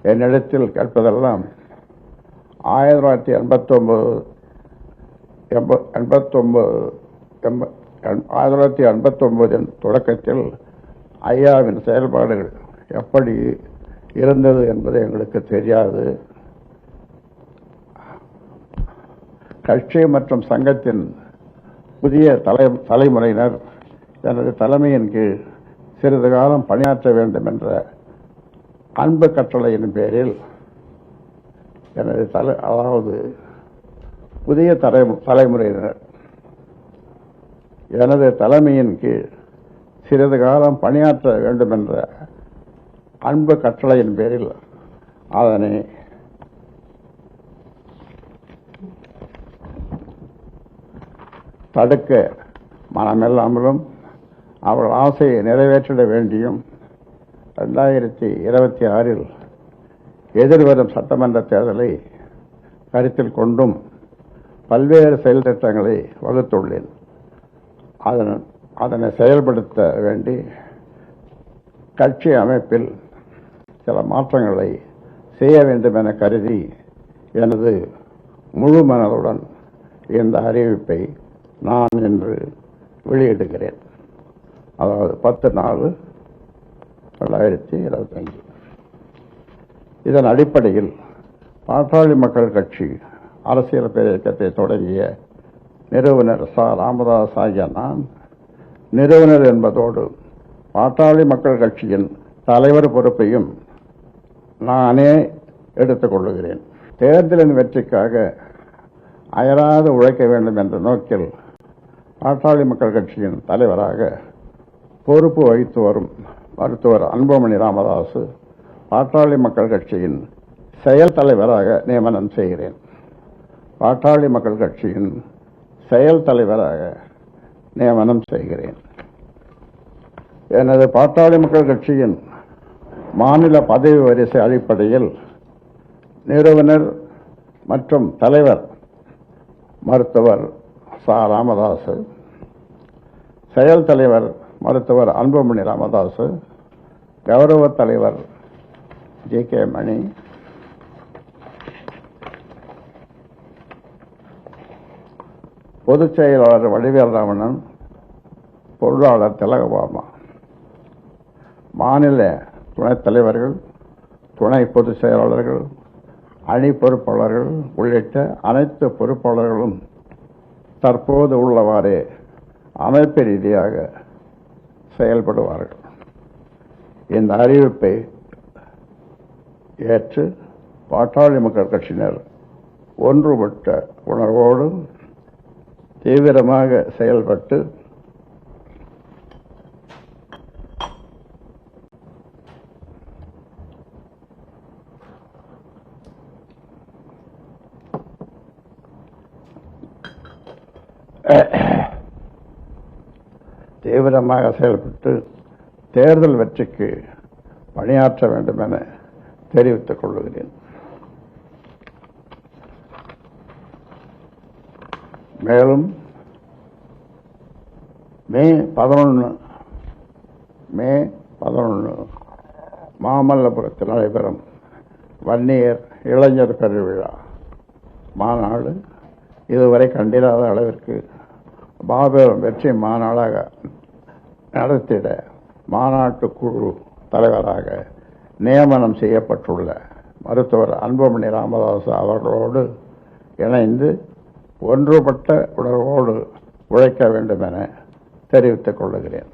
என்னிடத்தில் கேட்பதெல்லாம் 1989 தொடக்கத்தில் ஐயாவின் செயல்பாடுகள் எப்படி இருந்தது என்பது எங்களுக்கு தெரியாது. கட்சி மற்றும் சங்கத்தின் புதிய தலைமுறையினர் எனது தலைமையின் கீழ் சிறிது காலம் பணியாற்ற வேண்டும் என்ற அன்பு கட்டளையின் பேரில் அதாவது புதிய தலைமுறையினர் எனது தலைமையின் கீழ் சிறிது காலம் பணியாற்ற வேண்டும் என்ற அன்பு கட்டளையின் பேரில் அதனை தடுக்க மனமில்லாமலும் அவர்கள் ஆசையை நிறைவேற்றிட வேண்டியும் 2026 எதிர்வரும் சட்டமன்ற தேர்தலை கருத்தில் கொண்டும் பல்வேறு செயல் திட்டங்களை வகுத்துள்ளேன். அதனை செயல்படுத்த வேண்டி கட்சி அமைப்பில் சில மாற்றங்களை செய்ய வேண்டும் என கருதி எனது முழு மனதுடன் இந்த அறிவிப்பை நான் இன்று வெளியிடுகிறேன். அதாவது 10/4/2025. இதன் அடிப்படையில் பாட்டாளி மக்கள் கட்சி அரசியல் இயக்கத்தை தொடங்கிய நிறுவனர் ராமதாஸ் ஆகிய நான் நிறுவனர் என்பதோடு பாட்டாளி மக்கள் கட்சியின் தலைவர் பொறுப்பையும் நானே எடுத்துக் கொள்ளுகிறேன். தேர்தலின் வெற்றிக்காக அயராது உழைக்க வேண்டும் என்ற நோக்கில் பாட்டாளி மக்கள் கட்சியின் தலைவராக பொறுப்பு வகித்து வரும் மருத்துவர் அன்புமணி ராமதாஸ் பாட்டாளி மக்கள் கட்சியின் செயல் தலைவராக நியமனம் செய்கிறேன். பாட்டாளி மக்கள் கட்சியின் செயல் தலைவராக நியமனம் செய்கிறேன். எனது பாட்டாளி மக்கள் கட்சியின் மாநில பதவி வரிசை அடிப்படையில் நிறுவனர் மற்றும் தலைவர் மருத்துவர் ராமதாஸ், செயல் தலைவர் மருத்துவர் அன்புமணி ராமதாஸ், கௌரவ தலைவர் JK மணி, பொதுச் செயலாளர் வடிவேல் ராமணன், பொருளாளர் திலகபாமா, மாநில துணைத் தலைவர்கள், துணை பொதுச் செயலாளர்கள், அணி பொறுப்பாளர்கள் உள்ளிட்ட அனைத்து பொறுப்பாளர்களும் தற்போது உள்ளவாறே அமைப்பு ரீதியாக செயல்படுவார்கள். இந்த அறிவிப்பை ஏற்று பாட்டாளி மக்கள் கட்சியினர் ஒன்றுபட்ட உணர்வோடு தீவிரமாக செயல்பட்டு தேர்தல் வெற்றிக்கு பணியாற்ற வேண்டும் என தெரிவித்துக் கொள்கிறேன். மேலும் மே 11 மாமல்லபுரத்தில் நடைபெறும் வன்னியர் இளைஞர் பெருவிழா மாநாடு இதுவரை கண்டிராத அளவிற்கு மாபெரும் வெற்றி மாநாடாக நடத்திட மாநாட்டு குழு தலைவராக நியமனம் செய்யப்பட்டுள்ள மருத்துவர் அன்புமணி ராமதாஸ் அவர்களோடு இணைந்து ஒன்றுபட்ட உணர்வோடு உழைக்க வேண்டும் என தெரிவித்துக் கொள்கிறேன்.